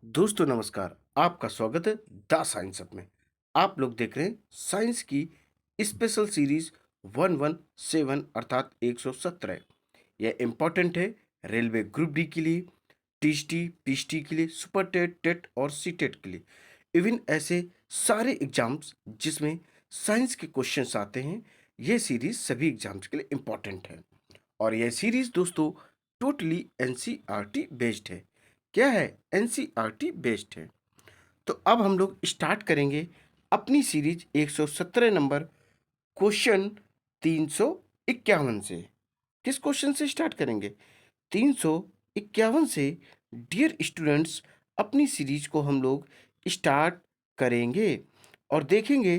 दोस्तों नमस्कार, आपका स्वागत है द साइंस अप में। आप लोग देख रहे हैं साइंस की स्पेशल सीरीज 117 अर्थात 117। यह इम्पॉर्टेंट है रेलवे ग्रुप डी के लिए, टीएसटी, पीएसटी के लिए, सुपर टेट, टेट और सीटेट के लिए। इवन ऐसे सारे एग्जाम्स जिसमें साइंस के क्वेश्चंस आते हैं, यह सीरीज सभी एग्जाम्स के लिए इम्पॉर्टेंट है। और यह सीरीज दोस्तों टोटली एनसीईआरटी बेस्ड है। क्या है? एनसीईआरटी बेस्ड है। तो अब हम लोग स्टार्ट करेंगे अपनी सीरीज 117 नंबर क्वेश्चन 351 से। किस क्वेश्चन से स्टार्ट करेंगे? 351 से डियर स्टूडेंट्स अपनी सीरीज को हम लोग स्टार्ट करेंगे और देखेंगे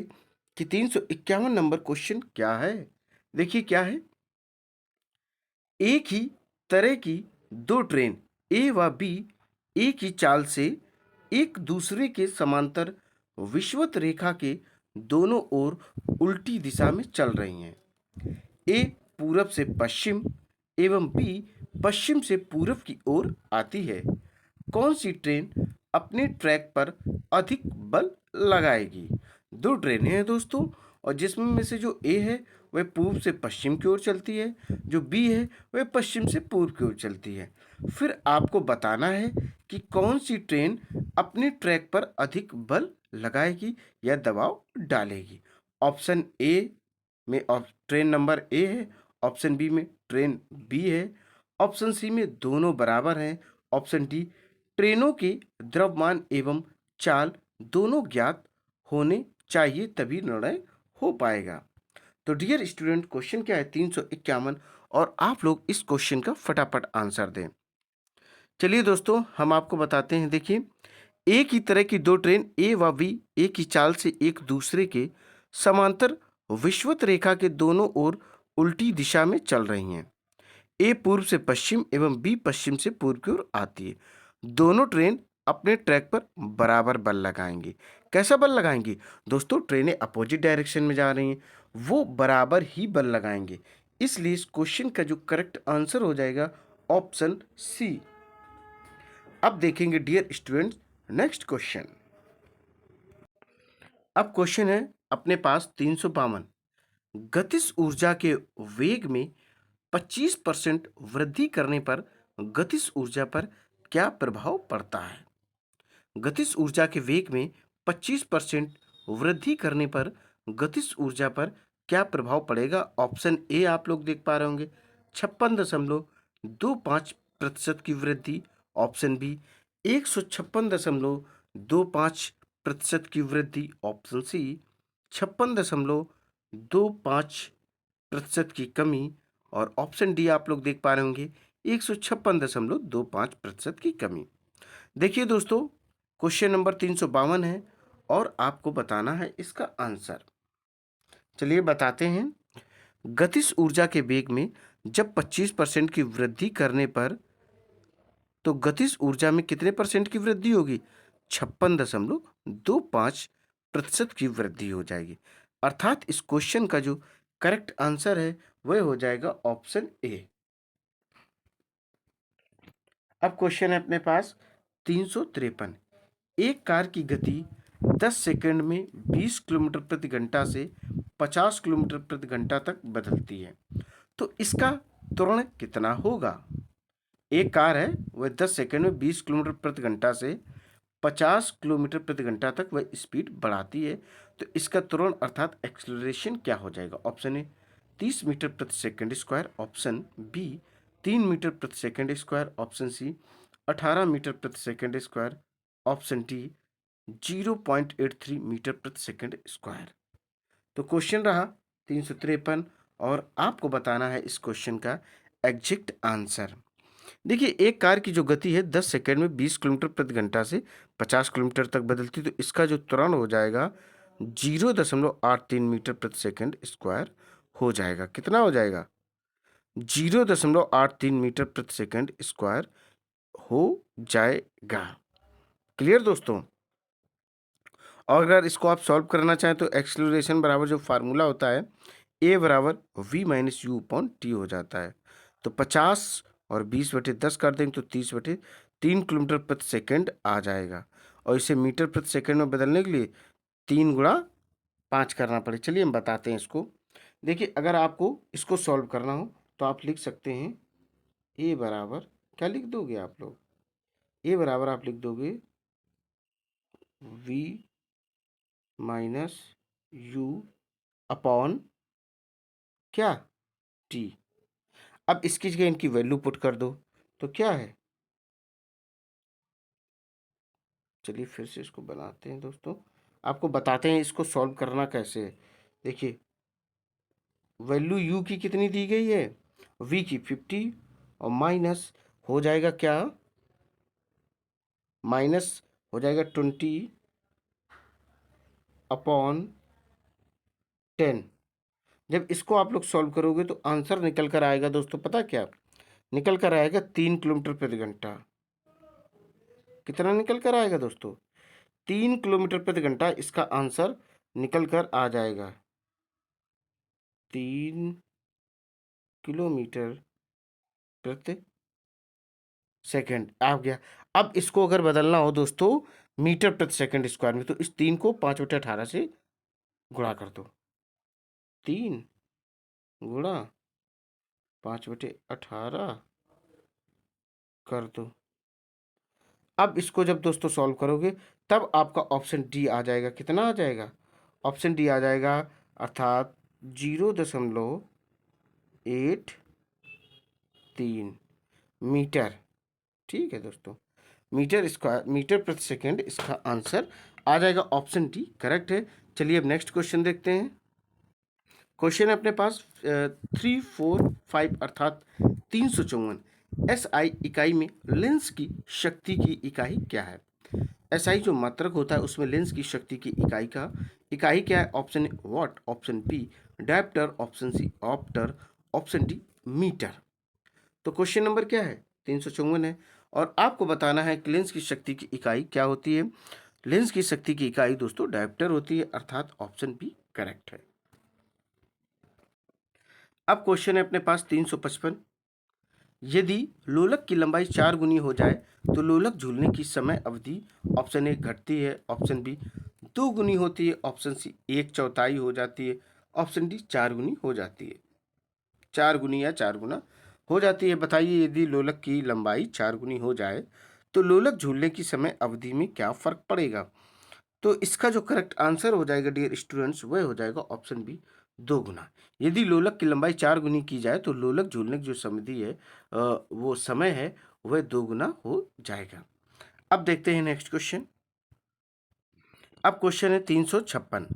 कि 351 नंबर क्वेश्चन क्या है। देखिए क्या है। एक ही तरह की दो ट्रेन ए व बी एक ही चाल से एक दूसरे के समांतर विषुवत रेखा के दोनों ओर उल्टी दिशा में चल रही हैं। ए पूरब से पश्चिम एवं बी पश्चिम से पूरब की ओर आती है। कौन सी ट्रेन अपने ट्रैक पर अधिक बल लगाएगी? दो ट्रेनें हैं दोस्तों, और जिसमें में से जो ए है वह पूर्व से पश्चिम की ओर चलती है, जो बी है वह पश्चिम से पूर्व की ओर चलती है। फिर आपको बताना है कि कौन सी ट्रेन अपने ट्रैक पर अधिक बल लगाएगी या दबाव डालेगी। ऑप्शन ए में ट्रेन नंबर ए है, ऑप्शन बी में ट्रेन बी है, ऑप्शन सी में दोनों बराबर हैं, ऑप्शन डी ट्रेनों के द्रव्यमान एवं चाल दोनों ज्ञात होने चाहिए तभी निर्णय हो पाएगा। तो डियर स्टूडेंट क्वेश्चन क्या है 351, और आप लोग इस क्वेश्चन का फटाफट आंसर दें। चलिए दोस्तों हम आपको बताते हैं। देखिए, एक ही तरह की दो ट्रेन ए व बी एक ही चाल से एक दूसरे के समांतर विषुवत रेखा के दोनों ओर उल्टी दिशा में चल रही हैं। ए पूर्व से पश्चिम एवं बी पश्चिम से पूर्व की ओर आती है। दोनों ट्रेन अपने ट्रैक पर बराबर बल लगाएंगी। कैसा बल लगाएंगी? दोस्तों ट्रेनें अपोजिट डायरेक्शन में जा रही हैं, वो बराबर ही बल लगाएंगे। इसलिए इस क्वेश्चन का जो करेक्ट आंसर हो जाएगा ऑप्शन सी। अब देखेंगे डियर स्टूडेंट्स नेक्स्ट क्वेश्चन। अब क्वेश्चन है अपने पास 352। गतिज ऊर्जा के वेग में 25% वृद्धि करने पर गतिज ऊर्जा पर क्या प्रभाव पड़ता है? गतिज ऊर्जा के वेग में 25% वृद्धि करने पर गतिज ऊर्जा पर क्या प्रभाव पड़ेगा? ऑप्शन ए आप लोग देख पा रहे होंगे 56.25% की वृद्धि, ऑप्शन बी 156.25% की वृद्धि, ऑप्शन सी 56.25% की कमी, और ऑप्शन डी आप लोग देख पा रहे होंगे 156.25% की कमी। देखिए दोस्तों क्वेश्चन नंबर 352 है और आपको बताना है इसका आंसर। चलिए बताते हैं। गतिज ऊर्जा के वेग में जब 25% की वृद्धि करने पर तो गतिज ऊर्जा में कितने परसेंट की वृद्धि होगी? 56.25% की वृद्धि हो जाएगी। अर्थात इस क्वेश्चन का जो करेक्ट आंसर है वह हो जाएगा ऑप्शन ए। अब क्वेश्चन है अपने पास 353। एक कार की गति 10 सेकंड में 20 किलोमीटर प्रति घंटा से 50 किलोमीटर प्रति घंटा तक बदलती है, तो इसका त्वरण कितना होगा? एक कार है वह 10 सेकंड में 20 किलोमीटर प्रति घंटा से 50 किलोमीटर प्रति घंटा तक वह स्पीड बढ़ाती है, तो इसका त्वरण अर्थात एक्सेलरेशन क्या हो जाएगा? ऑप्शन ए 30 मीटर प्रति second square, option B 3 metre प्रति second square, option C 18 metre प्रति second square, option D 0.83 metre प्रति सेकंड स्क्वायर। तो क्वेश्चन रहा 353 और आपको बताना है इस क्वेश्चन का एग्जैक्ट आंसर। देखिए, एक कार की जो गति है 10 सेकंड में 20 किलोमीटर प्रति घंटा से 50 किलोमीटर तक बदलती, तो इसका जो त्वरण हो जाएगा 0.83 मीटर प्रति सेकंड स्क्वायर हो जाएगा। कितना हो जाएगा? 0.83 मीटर प्रति सेकंड स्क्वायर हो जाएगा। क्लियर दोस्तों? और अगर इसको आप सॉल्व करना चाहें तो एक्सेलरेशन बराबर जो फार्मूला होता है ए बराबर v minus u upon t हो जाता है। तो 50 और 20/10 कर देंगे तो 3 किलोमीटर प्रति सेकंड आ जाएगा। और इसे मीटर प्रति सेकंड में बदलने के लिए 3 × 5 करना पड़े। चलिए हम बताते हैं इसको। देखिए, अगर आपको इसको सॉल्व करना हो तो आप लिख सकते हैं ए बराबर, क्या लिख दोगे आप लोग, ए बराबर आप लिख दोगे v माइनस यू अपॉन क्या, टी। अब इसकी जगह इनकी वैल्यू पुट कर दो तो क्या है, चलिए फिर से इसको बनाते हैं दोस्तों, आपको बताते हैं इसको सॉल्व करना कैसे है। देखिए, वैल्यू u की कितनी दी गई है, v की 50, और माइनस हो जाएगा क्या, माइनस हो जाएगा 20 अपॉन 10। जब इसको आप लोग सॉल्व करोगे तो आंसर निकल कर आएगा दोस्तों, पता क्या निकल कर आएगा, 3 किलोमीटर प्रति घंटा। कितना निकल कर आएगा दोस्तों, 3 किलोमीटर प्रति घंटा इसका आंसर निकल कर आ जाएगा। 3 किलोमीटर प्रति सेकंड आ गया। अब इसको अगर बदलना हो दोस्तों मीटर प्रति सेकंड स्क्वायर में, तो इस 3 को 5/18 से गुणा कर दो। 3 गुणा 5/18 कर दो। अब इसको जब दोस्तों सॉल्व करोगे तब आपका ऑप्शन डी आ जाएगा। कितना आ जाएगा, ऑप्शन डी आ जाएगा, अर्थात 0.83 मीटर। ठीक है दोस्तों, मीटर स्क्वायर, मीटर प्रति सेकंड इसका आंसर आ जाएगा। ऑप्शन डी करेक्ट है। चलिए अब नेक्स्ट क्वेश्चन देखते हैं। क्वेश्चन है अपने पास 345 अर्थात 354। SI इकाई में लेंस की शक्ति की इकाई क्या है। SI जो मात्रक होता है उसमें लेंस की शक्ति की इकाई क्या है। Option A watt, option B dioptre, option C ऑप्टर, ऑप्शन डी मीटर। तो क्वेश्चन नंबर क्या है, 354 है, और आपको बताना है कि लेंस की शक्ति की इकाई क्या होती है। लेंस की शक्ति की इकाई दोस्तों डायप्टर होती है, अर्थात ऑप्शन बी करेक्ट है। अब क्वेश्चन है अपने पास 355। यदि लोलक की लंबाई 4 गुनी हो जाए तो लोलक झूलने की समय अवधि ऑप्शन ए घटती है, ऑप्शन बी 2 गुनी होती है, ऑप्शन सी 1/4 हो जाती है, ऑप्शन डी 4 गुनी हो जाती है। 4 गुनी या 4 गुना हो जाती है। बताइए, यदि लोलक की लंबाई 4 गुनी हो जाए तो लोलक झूलने की समय अवधि में क्या फर्क पड़ेगा। तो इसका जो करेक्ट आंसर हो जाएगा डियर स्टूडेंट्स, वह हो जाएगा ऑप्शन बी 2 गुना। यदि लोलक की लंबाई 4 गुनी की जाए तो लोलक झूलने की जो समधि है वो समय है वह 2 गुना हो जाएगा। अब देखते हैं नेक्स्ट क्वेश्चन। अब क्वेश्चन है 356।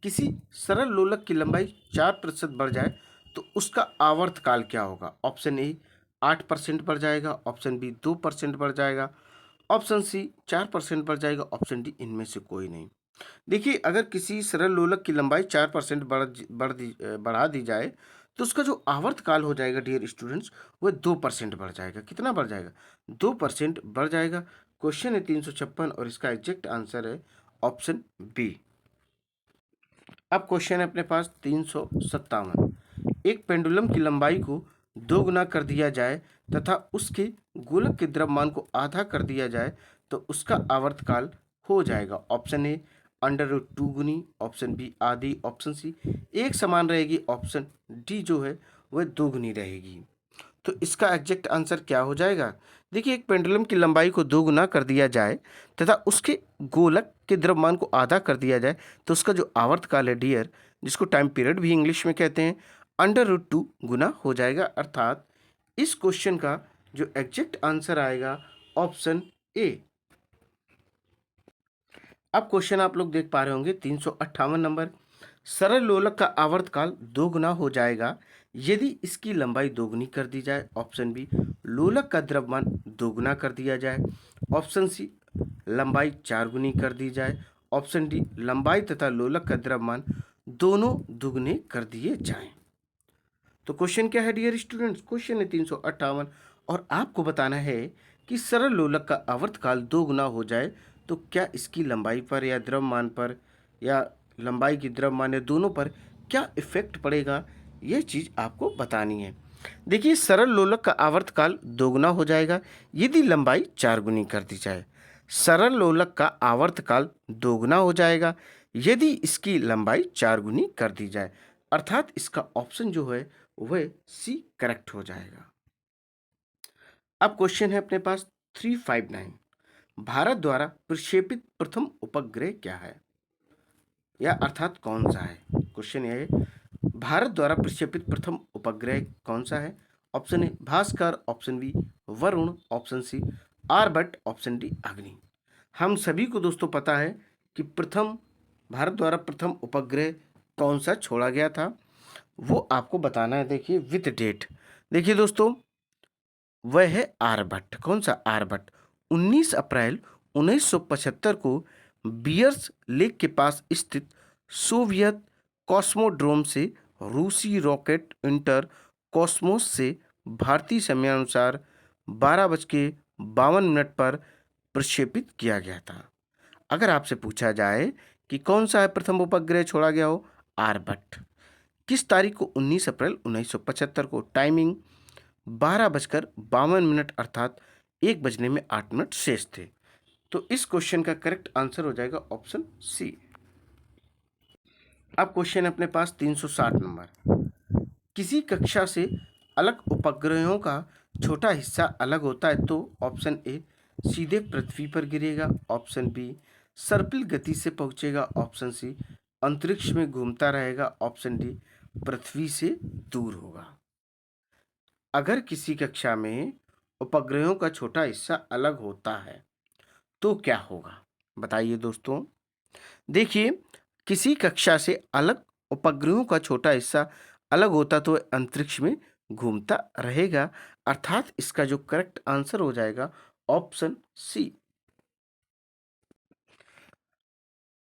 किसी सरल लोलक की लंबाई 4% बढ़ जाए तो उसका आवर्तकाल क्या होगा। ऑप्शन ए 8% बढ़ जाएगा, ऑप्शन बी 2% बढ़ जाएगा, ऑप्शन सी 4% बढ़ जाएगा, ऑप्शन डी इनमें से कोई नहीं। देखिए, अगर किसी सरल लोलक की लंबाई 4% बढ़ा दी जाए तो उसका जो आवर्तकाल हो जाएगा डियर स्टूडेंट्स वह 2% बढ़ जाएगा। कितना बढ़ जाएगा, 2% बढ़ जाएगा। क्वेश्चन है 356 और इसका एग्जैक्ट आंसर है ऑप्शन बी। अब क्वेश्चन है अपने पास 357। एक पेंडुलम की लंबाई को 2 गुना कर दिया जाए तथा उसके गोलक के द्रव्यमान को आधा कर दिया जाए तो उसका आवर्तकाल हो जाएगा। ऑप्शन ए √2 गुनी, ऑप्शन बी आधी, ऑप्शन सी एक समान रहेगी, ऑप्शन डी जो है वह 2 गुनी रहेगी। तो इसका एग्जैक्ट आंसर क्या हो जाएगा। देखिए, एक पेंडुलम की लंबाई को 2 गुना कर दिया जाए तथा उसके गोलक के द्रव्यमान को आधा कर दिया जाए तो उसका जो आवर्तकाल है डियर, जिसको टाइम पीरियड भी इंग्लिश में कहते हैं, √2 गुना हो जाएगा। अर्थात इस क्वेश्चन का जो एग्जैक्ट आंसर आएगा ऑप्शन ए। अब क्वेश्चन आप लोग देख पा रहे होंगे 358 नंबर। सरल लोलक का आवर्तकाल 2 गुना हो जाएगा यदि इसकी लंबाई 2 गुनी कर दी जाए। ऑप्शन बी लोलक का द्रव्यमान 2 गुना कर दिया जाए, ऑप्शन सी लंबाई 4 गुनी कर दी जाए, ऑप्शन डी लंबाई तथा लोलक का द्रव्यमान दोनों दुगने कर दिए जाएं। तो क्वेश्चन क्या है डियर स्टूडेंट्स, क्वेश्चन है 358 और आपको बताना है कि सरल लोलक का आवर्तकाल 2 गुना हो जाए तो क्या इसकी लंबाई पर या द्रव्यमान पर या लंबाई की द्रव्यमान या दोनों पर क्या इफेक्ट पड़ेगा, यह चीज़ आपको बतानी है। देखिए सरल लोलक का आवर्तकाल दोगुना हो जाएगा यदि लंबाई 4 गुनी कर दी जाए। सरल लोलक का आवर्तकाल दोगुना हो जाएगा यदि इसकी लंबाई 4 गुनी कर दी जाए, अर्थात इसका ऑप्शन जो है वह सी करेक्ट हो जाएगा। अब क्वेश्चन है अपने पास 359। भारत द्वारा प्रक्षेपित प्रथम उपग्रह क्या है, या अर्थात कौन सा है? क्वेश्चन ये है, भारत द्वारा प्रक्षेपित प्रथम उपग्रह कौन सा है? Option A Bhaskar, option B Varun, option C Aryabhata, option D Agni. हम सभी को दोस्तों पता है कि भारत द्वारा प्रथम उपग्रह कौन सा छोड़ा गया था, वो आपको बताना है। देखिए विथ डेट, देखिए दोस्तों वह है आर्यभट्ट। कौन सा? आर्यभट्ट। 19 अप्रैल 1975 को बियर्स लेक के पास स्थित सोवियत कॉस्मोड्रोम से रूसी रॉकेट इंटर कॉस्मोस से भारतीय समयानुसार 12:52 पर प्रक्षेपित किया गया था। अगर आपसे पूछा जाए कि कौन सा है प्रथम उपग्रह छोड़ा गया हो, आर्यभट्ट। किस तारीख को? 19 अप्रैल 1975 को। टाइमिंग 12:52 अर्थात 1:08 शेष थे। तो इस क्वेश्चन का करेक्ट आंसर हो जाएगा ऑप्शन सी। अब क्वेश्चन अपने पास 360 नंबर। किसी कक्षा से अलग उपग्रहों का छोटा हिस्सा अलग होता है तो ऑप्शन ए सीधे पृथ्वी पर गिरेगा, ऑप्शन बी सर्पिल गति से पहुंचेगा, ऑप्शन सी अंतरिक्ष में घूमता रहेगा, ऑप्शन डी पृथ्वी से दूर होगा। अगर किसी कक्षा में उपग्रहों का छोटा हिस्सा अलग होता है तो क्या होगा, बताइए दोस्तों। देखिए किसी कक्षा से अलग उपग्रहों का छोटा हिस्सा अलग होता तो अंतरिक्ष में घूमता रहेगा, अर्थात इसका जो करेक्ट आंसर हो जाएगा ऑप्शन सी।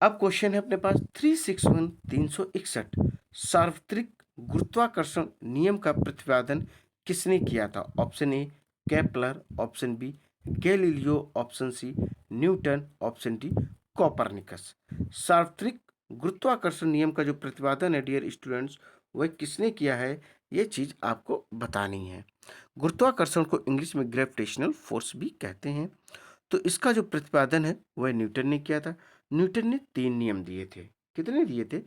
अब क्वेश्चन है अपने पास 361 361। सार्वत्रिक गुरुत्वाकर्षण नियम का प्रतिपादन किसने किया था? Option A Kepler, option B Galileo, option C Newton, option D Copernicus. सार्वत्रिक गुरुत्वाकर्षण नियम का जो प्रतिपादन है डियर स्टूडेंट्स, वह किसने किया है, ये चीज आपको बतानी है। गुरुत्वाकर्षण को इंग्लिश में ग्रेविटेशनल फोर्स भी कहते हैं। तो इसका जो प्रतिपादन है वह न्यूटन ने किया था। न्यूटन ने 3 नियम दिए थे। कितने दिए थे?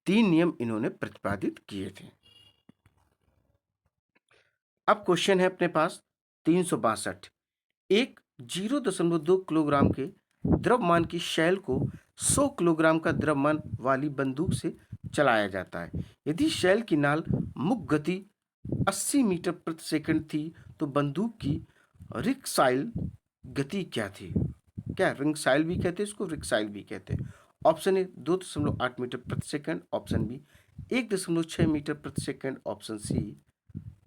3 नियम इन्होंने प्रतिपादित किए थे। अब क्वेश्चन है अपने पास 362। एक 0.2 किलोग्राम के द्रव्यमान की शैल को 100 किलोग्राम का द्रव्यमान वाली बंदूक से चलाया जाता है। यदि शैल की नाल मुख गति 80 मीटर प्रति सेकंड थी तो बंदूक की रिक्साइल गति क्या थी? क्या रिंगसाइल भी कहते हैं इसको, रिक्साइल भी कहते हैं। ऑप्शन ए 2.8 मीटर प्रति सेकंड, ऑप्शन बी 1.6 मीटर प्रति सेकंड, ऑप्शन सी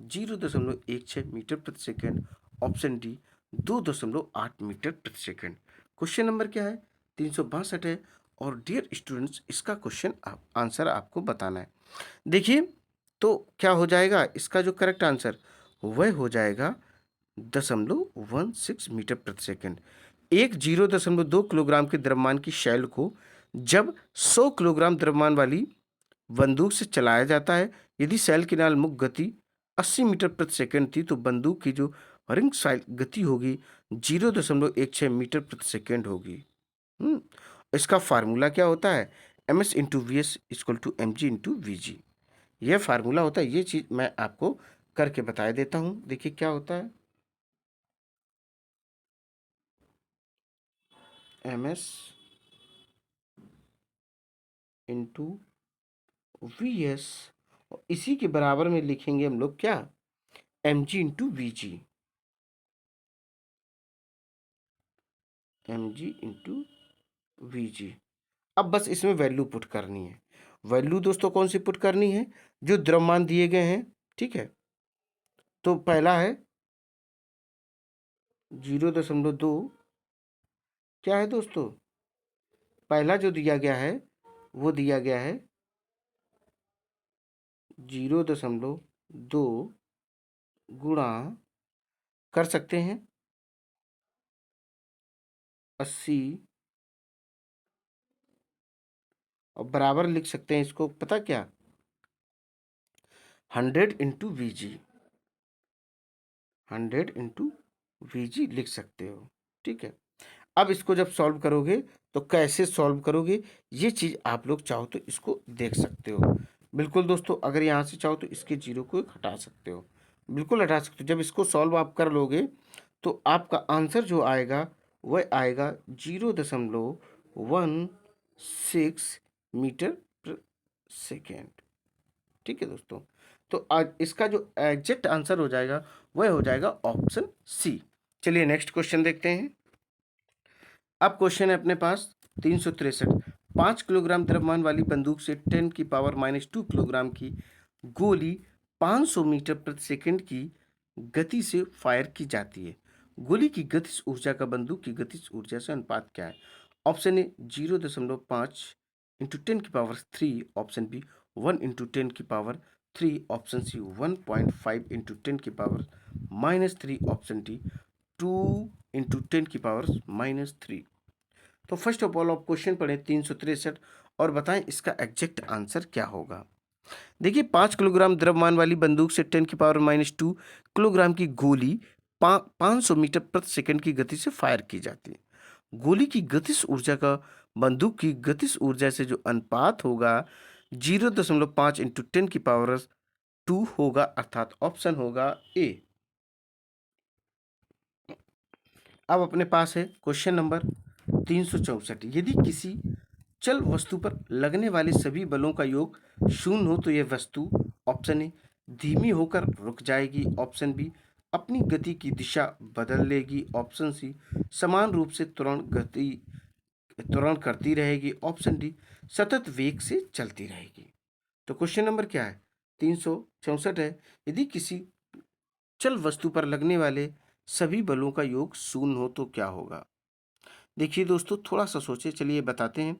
0.16 मीटर प्रति सेकंड, ऑप्शन डी 2.8 मीटर प्रति सेकंड। क्वेश्चन नंबर क्या है? 362 है। और डियर स्टूडेंट्स इसका क्वेश्चन आंसर आपको बताना है। देखिए तो क्या हो जाएगा, इसका जो करेक्ट आंसर वह हो जाएगा 0.16 मीटर प्रति सेकंड। एक 0.2 किलोग्राम के द्रव्यमान की शैल को जब 100 किलोग्राम द्रव्यमान वाली बंदूक से चलाया जाता है, यदि शैल की नाल मुख गति 80 मीटर प्रति सेकंड थी तो बंदूक की जो रिंग साइल गति होगी 0.16 मीटर प्रति सेकंड होगी। इसका फार्मूला क्या होता है? ms into v s equal to m g into v g. यह फार्मूला होता है। ये चीज मैं आपको करके बता देता हूं। देखिए क्या होता है, ms इंटू वी एस, इसी के बराबर में लिखेंगे हम लोग क्या, m g into v g. M g into v g. अब बस इसमें वैल्यू पुट करनी है। वैल्यू दोस्तों कौन सी पुट करनी है? जो द्रव्यमान दिए गए हैं, ठीक है। तो पहला है 0.2, क्या है दोस्तों? पहला जो दिया गया है वो दिया गया है 0.2 गुणा कर सकते हैं 80 और बराबर लिख सकते हैं इसको, पता क्या, 100 into v g. 100 into v लिख सकते हो। ठीक है, अब इसको जब सॉल्व करोगे तो कैसे सॉल्व करोगे ये चीज़ आप लोग चाहो तो इसको देख सकते हो। बिल्कुल दोस्तों, अगर यहाँ से चाहो तो इसके जीरो को हटा सकते हो, बिल्कुल हटा सकते हो। जब इसको सॉल्व आप कर लोगे तो आपका आंसर जो आएगा वह आएगा 0.16 मीटर पर सेकेंड। ठीक है दोस्तों, तो आज इसका जो एग्जैक्ट आंसर हो जाएगा वह हो जाएगा ऑप्शन सी। चलिए नेक्स्ट क्वेश्चन देखते हैं। अब क्वेश्चन है अपने पास 363। 5 किलोग्राम द्रव्यमान वाली बंदूक से 10⁻² किलोग्राम की गोली 500 मीटर प्रति सेकंड की गति से फायर की जाती है। गोली की गतिज ऊर्जा का बंदूक की गतिज ऊर्जा से अनुपात क्या है? Option A 0.5 into 10⁻³ option B 1 into 10⁻³ option C 1.5 into 10⁻³ option D 2 into 10⁻³ तो फर्स्ट ऑफ ऑल आप क्वेश्चन पढ़े 363 और बताएं इसका एग्जैक्ट आंसर क्या होगा। देखिए 5 किलोग्राम द्रव्यमान वाली बंदूक से 10⁻² किलोग्राम की गोली 500 मीटर प्रति सेकंड की गति से फायर की जाती है। गोली की गतिज ऊर्जा का बंदूक की गतिज ऊर्जा से जो अनुपात होगा 0.5 इंटू 10⁻² होगा, अर्थात ऑप्शन होगा ए। अब अपने पास है क्वेश्चन नंबर 364। यदि किसी चल वस्तु पर लगने वाले सभी बलों का योग शून्य हो तो यह वस्तु ऑप्शन ए धीमी होकर रुक जाएगी, ऑप्शन बी अपनी गति की दिशा बदल लेगी, ऑप्शन सी समान रूप से त्वरण करती रहेगी, ऑप्शन डी सतत वेग से चलती रहेगी। तो क्वेश्चन नंबर क्या है? 364 है। यदि किसी चल वस्तु पर लगने वाले सभी बलों का योग शून्य हो तो क्या होगा? देखिए दोस्तों, थोड़ा सा सोचे, चलिए बताते हैं।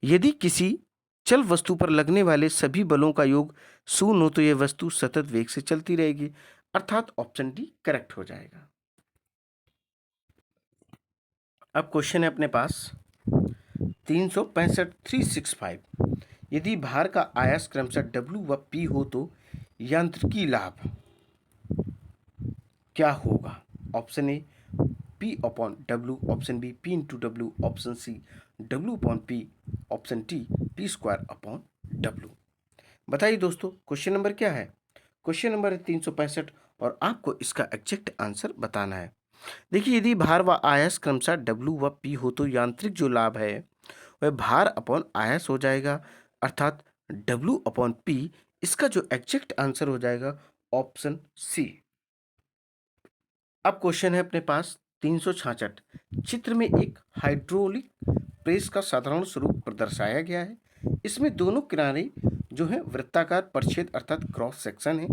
यदि किसी चल वस्तु पर लगने वाले सभी बलों का योग शून्य हो तो यह वस्तु सतत वेग से चलती रहेगी, अर्थात ऑप्शन डी करेक्ट हो जाएगा। अब क्वेश्चन है अपने पास 365 365। यदि भार का आयास क्रमशः W व P हो तो यांत्रिकी लाभ क्या होगा? Option A P/W, option B P/W, option C W/P, option D P²/W। बताइए दोस्तों, क्वेश्चन नंबर क्या है? क्वेश्चन नंबर है 365 और आपको इसका एग्जैक्ट आंसर बताना है। देखिए, यदि भार व आयास क्रमशः W व P हो तो यांत्रिक जो लाभ है वह भार अपॉन आयास हो जाएगा, अर्थात W/P। इसका जो एग्जैक्ट आंसर हो जाएगा ऑप्शन सी। अब क्वेश्चन है अपने पास 366। चित्र में एक हाइड्रोलिक प्रेस का साधारण स्वरूप दर्शाया गया है। इसमें दोनों किनारे जो है वृत्ताकार परिच्छेद अर्थात क्रॉस सेक्शन है।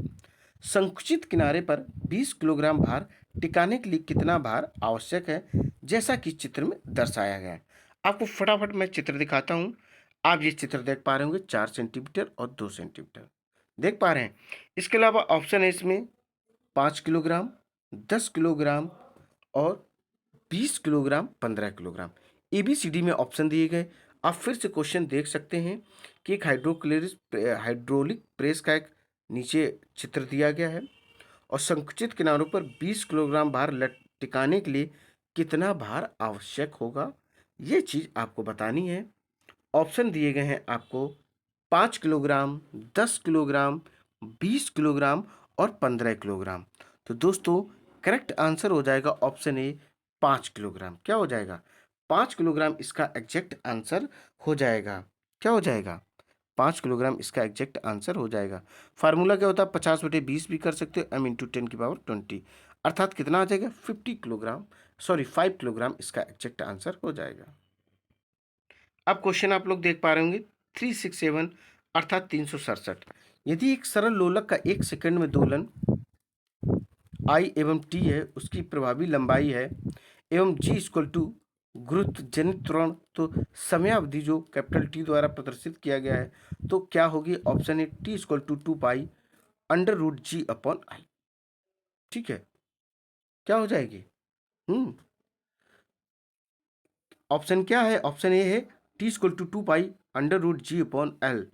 संकुचित किनारे पर 20 किलोग्राम भार टिकाने के लिए कितना भार आवश्यक है, जैसा कि चित्र में दर्शाया गया है। आपको फटाफट मैं चित्र दिखाता हूँ। आप ये चित्र देख पा रहे होंगे, 4 सेंटीमीटर और 2 सेंटीमीटर देख पा रहे हैं। इसके अलावा ऑप्शन है इसमें 5 किलोग्राम, 10 किलोग्राम और 20 किलोग्राम, 15 किलोग्राम। ABCD में ऑप्शन दिए गए। आप फिर से क्वेश्चन देख सकते हैं कि एक हाइड्रोलिक प्रेस का एक नीचे चित्र दिया गया है और संकुचित किनारों पर 20 किलोग्राम भार टिकाने के लिए कितना भार आवश्यक होगा, ये चीज़ आपको बतानी है। ऑप्शन दिए गए हैं आपको 5 किलोग्राम, 10 किलोग्राम, 20 किलोग्राम और 15 किलोग्राम। तो दोस्तों करेक्ट आंसर हो जाएगा ऑप्शन ए 5 किलोग्राम। क्या हो जाएगा? 5 किलोग्राम इसका एग्जैक्ट आंसर हो जाएगा। क्या हो जाएगा? 5 किलोग्राम इसका एग्जैक्ट आंसर हो जाएगा। फार्मूला क्या होता है? 50/20 भी कर सकते हो, m×10⁻20, अर्थात कितना आ जाएगा? 50 किलोग्राम, सॉरी 5 किलोग्राम इसका एग्जैक्ट आंसर हो जाएगा। अब क्वेश्चन आप लोग देख पा रहे होंगे 367 अर्थात 367। यदि एक सरल लोलक का 1 सेकंड में दोलन I एवं T है, उसकी प्रभावी लंबाई है एवं G गुरुत्व जनित त्वरण तो समयावधि जो कैपिटल T द्वारा प्रदर्शित किया गया है, तो क्या होगी? ऑप्शन ए T √2π√G/I। ठीक है, क्या हो जाएगी? ऑप्शन क्या है? ऑप्शन ए है T √2π√G/L।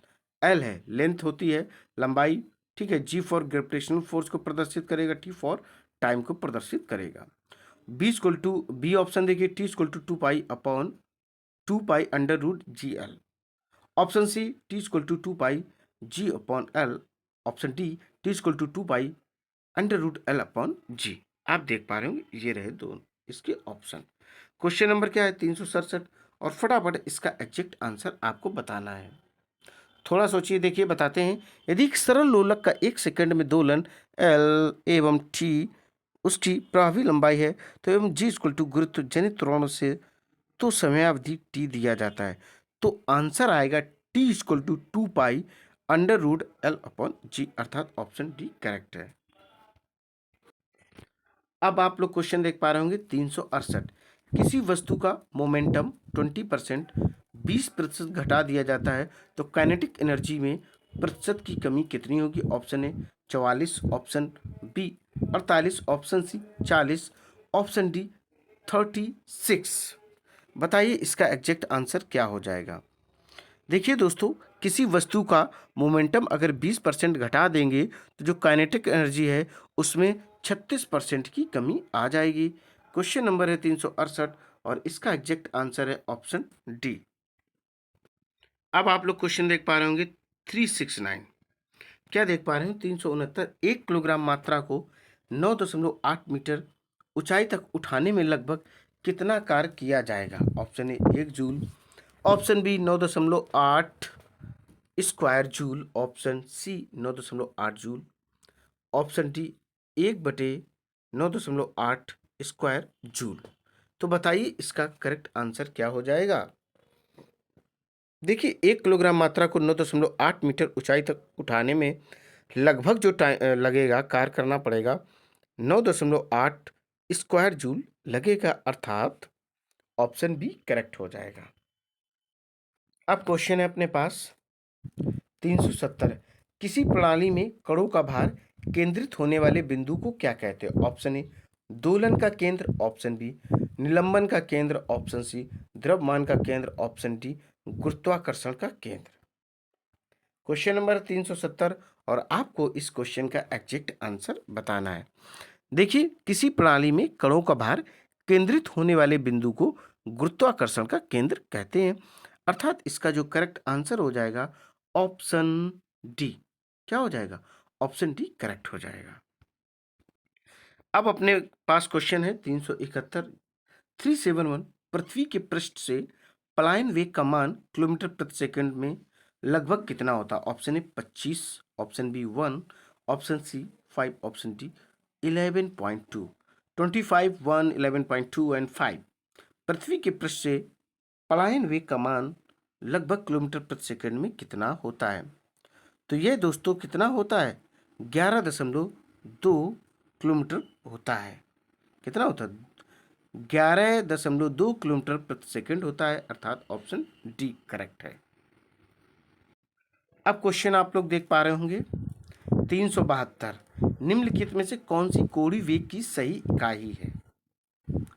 L है लेंथ होती है, लंबाई। ठीक है, G फॉर ग्रेविटेशनल फोर्स को प्रदर्शित करेगा, T फॉर टाइम को प्रदर्शित करेगा। बी ऑप्शन देखिए, T equal to 2 pi under root G L. Option C T equal to 2 pi G upon L. Option D T equal to 2 pi under root L upon G. आप देख पा रहे होंगे ये रहे दोनों इसके ऑप्शन। क्वेश्चन नंबर क्या है 367, और फटाफट इसका एग्जैक्ट आंसर आपको बताना है। थोड़ा सोचिए, देखिए बताते हैं। यदि एक सरल लोलक का 1 सेकंड में दोलन एल एवं टी उसकी प्रभावी लंबाई है तो एवं जी इक्वल टू गुरुत्व जनित त्वरण से तो समयावधि टी दिया जाता है, तो आंसर आएगा T equal to 2 pi under root L upon G, अर्थात ऑप्शन डी करेक्ट है। अब आप लोग क्वेश्चन देख पा रहे होंगे 368। किसी वस्तु का मोमेंटम 20% 20% घटा दिया जाता है तो काइनेटिक एनर्जी में प्रतिशत की कमी कितनी होगी? Option A 44, option B 48, option C 40, option D 36। बताइए इसका एग्जैक्ट आंसर क्या हो जाएगा। देखिए दोस्तों, किसी वस्तु का मोमेंटम अगर 20% घटा देंगे तो जो काइनेटिक एनर्जी है उसमें 36% की कमी आ जाएगी। क्वेश्चन नंबर है 368 और इसका एग्जैक्ट आंसर है ऑप्शन डी। अब आप लोग क्वेश्चन देख पा रहे होंगे 369। क्या देख पा रहे हैं 369। 1 किलोग्राम मात्रा को 9.8 मीटर ऊंचाई तक उठाने में लगभग कितना कार्य किया जाएगा? Option A 1 joule, option B 9.8 square joule, option C 9.8 joule, option D 1/9.8 square joule. तो बताइए इसका करेक्ट आंसर क्या हो जाएगा। देखिए 1 किलोग्राम मात्रा को 9.8 मीटर ऊंचाई तक उठाने में लगभग जो टाइम लगेगा, कार्य करना पड़ेगा 9.8 स्क्वायर जूल लगेगा, अर्थात ऑप्शन बी करेक्ट हो जाएगा। अब क्वेश्चन है अपने पास 370। किसी प्रणाली में कणों का भार केंद्रित होने वाले बिंदु को क्या कहते हैं? ऑप्शन ए दोलन का केंद्र, ऑप्शन बी निलंबन का केंद्र, ऑप्शन सी द्रव्यमान का केंद्र, ऑप्शन डी गुरुत्वाकर्षण का केंद्र। क्वेश्चन नंबर 370 और आपको इस क्वेश्चन का एग्जैक्ट आंसर बताना है। देखिए किसी प्रणाली में कणों का भार केंद्रित होने वाले बिंदु को गुरुत्वाकर्षण का केंद्र कहते हैं, अर्थात इसका जो करेक्ट आंसर हो जाएगा ऑप्शन डी। क्या हो जाएगा? ऑप्शन डी करेक्ट हो जाएगा। अब अपने पास क्वेश्चन है 371। 371। पृथ्वी के पृष्ठ से पलायन वेग का मान किलोमीटर प्रति सेकंड में लगभग कितना होता है? Option A 25, option B 1, option C 5, option D 11.2। 25, 1, 11.2 and 5। पृथ्वी के पृष्ठ से पलायन वेग का मान लगभग किलोमीटर प्रति सेकंड में कितना होता है? तो ये दोस्तों कितना होता है? 11.2 किलोमीटर होता है। कितना होता है? 11.2 किलोमीटर प्रति सेकंड होता है, अर्थात ऑप्शन डी करेक्ट है। अब क्वेश्चन आप लोग देख पा रहे होंगे 372। निम्नलिखित में से कौन सी कोणीय वेग की सही इकाई है?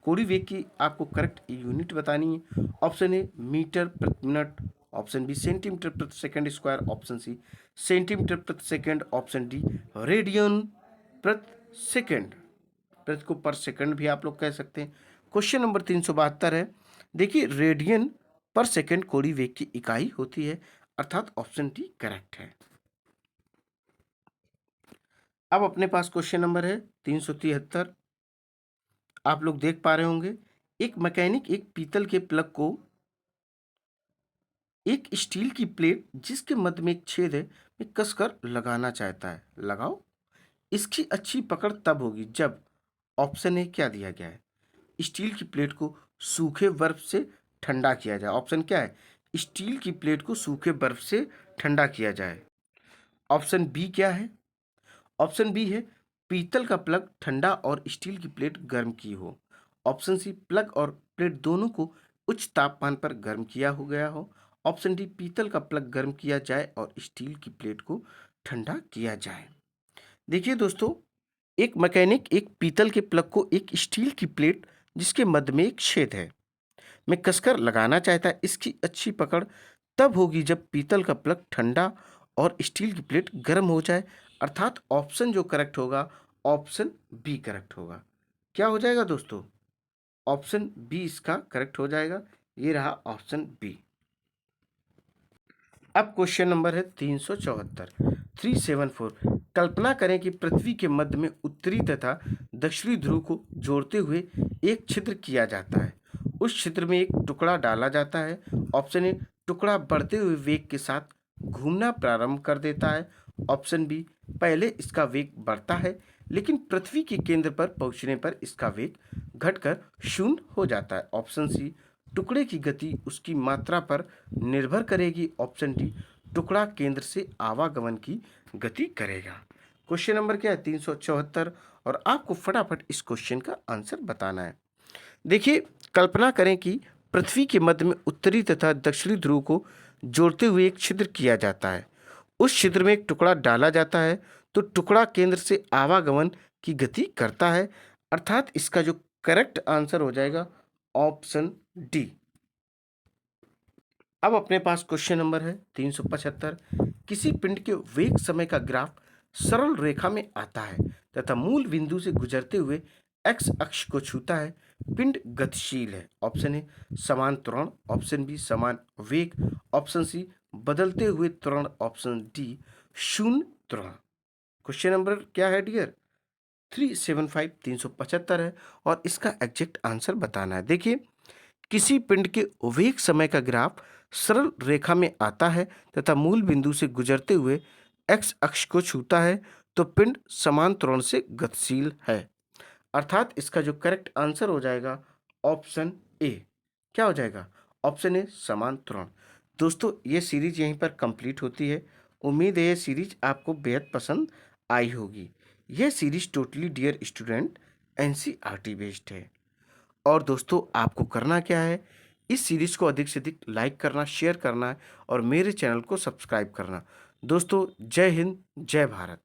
कोणीय वेग की आपको करेक्ट यूनिट बतानी है। ऑप्शन ए मीटर प्रति मिनट, ऑप्शन बी सेंटीमीटर प्रति second square, option C centimetre प्रति सेकंड, ऑप्शन डी रेडियन प्रति सेकंड। प्रति को पर सेकंड भी आप लोग कह सकते हैं। क्वेश्चन नंबर 372 है। देखिए रेडियन पर सेकंड कोणीय वेग की इकाई होती है, अर्थात ऑप्शन डी करेक्ट है। अब अपने पास क्वेश्चन नंबर है 373। आप लोग देख पा रहे होंगे एक मैकेनिक एक पीतल के प्लग को एक स्टील की प्लेट जिसके मध्य में एक छेद है में कसकर लगाना चाहता है। लगाओ। इसकी अच्छी पकड़ तब होगी जब ऑप्शन ए क्या दिया गया है? स्टील की प्लेट को सूखे बर्फ से ठंडा किया जाए। ऑप्शन क्या है? स्टील की प्लेट को सूखे बर्फ से ठंडा किया जाए। ऑप्शन बी क्या है? ऑप्शन बी है पीतल का प्लग ठंडा और स्टील की प्लेट गर्म की हो। ऑप्शन सी प्लग और प्लेट दोनों को उच्च तापमान पर गर्म किया हो गया हो। ऑप्शन डी पीतल का प्लग गर्म किया जाए और स्टील की प्लेट को ठंडा किया जाए। देखिए दोस्तों, एक मैकेनिक एक पीतल के प्लग को एक स्टील की प्लेट जिसके मध्य में एक छेद है में कसकर लगाना चाहता है। इसकी अच्छी पकड़ तब होगी जब पीतल का प्लग ठंडा और स्टील की प्लेट गर्म हो जाए, अर्थात ऑप्शन जो करेक्ट होगा ऑप्शन बी करेक्ट होगा। क्या हो जाएगा दोस्तों? ऑप्शन बी इसका करेक्ट हो जाएगा। ये रहा ऑप्शन बी। अब क्वेश्चन नंबर है 374, 374। कल्पना करें कि पृथ्वी के मध्य में उत्तरी तथा दक्षिणी ध्रुव को जोड़ते हुए एक छिद्र किया जाता है। उस छिद्र में एक टुकड़ा डाला जाता है। ऑप्शन ए, टुकड़ा बढ़ते हुए वेग के साथ घूमना प्रारंभ कर देता है। ऑप्शन बी, पहले इसका वेग बढ़ता है लेकिन पृथ्वी के केंद्र पर पहुंचने पर इसका वेग घटकर शून्य हो जाता है। ऑप्शन सी, टुकड़े की गति उसकी मात्रा पर निर्भर करेगी। ऑप्शन डी, टुकड़ा केंद्र से आवागमन की गति करेगा। क्वेश्चन नंबर क्या है? 374। और आपको फटाफट इस क्वेश्चन का आंसर बताना है। देखिए, कल्पना करें कि पृथ्वी के मध्य में उत्तरी तथा दक्षिणी ध्रुव को जोड़ते हुए एक छिद्र किया जाता है। उस छिद्र में एक टुकड़ा डाला जाता है तो टुकड़ा केंद्र से आवागमन की गति करता है। अर्थात इसका जो करेक्ट आंसर हो जाएगा ऑप्शन डी। अब अपने पास क्वेश्चन नंबर है 375। किसी पिंड के वेग समय का ग्राफ सरल रेखा में आता है तथा मूल बिंदु से गुजरते हुए एक्स अक्ष को छूता है। पिंड गतिशील है। ऑप्शन ए, समान त्वरण। ऑप्शन बी, समान वेग। ऑप्शन सी, बदलते हुए त्वरण। ऑप्शन डी, शून्य त्वरण। क्वेश्चन नंबर क्या है डियर? 375, 375 है और इसका एग्जैक्ट आंसर बताना है। देखिए, किसी पिंड के वेग समय का ग्राफ सरल रेखा में आता है तथा मूल बिंदु से गुजरते हुए एक्स अक्ष को छूता है तो पिंड समान त्वरण से गतिशील है। अर्थात इसका जो करेक्ट आंसर हो जाएगा ऑप्शन ए। क्या हो जाएगा? ऑप्शन ए, समान त्वरण। दोस्तों, ये सीरीज यहीं पर कंप्लीट होती है। उम्मीद है ये सीरीज आपको बेहद पसंद आई होगी। यह series totally dear student NCERT based है। और दोस्तों, आपको करना क्या है? इस सीरीज को अधिक से अधिक लाइक करना, शेयर करना और मेरे चैनल को सब्सक्राइब करना। दोस्तों, जय हिंद, जय भारत।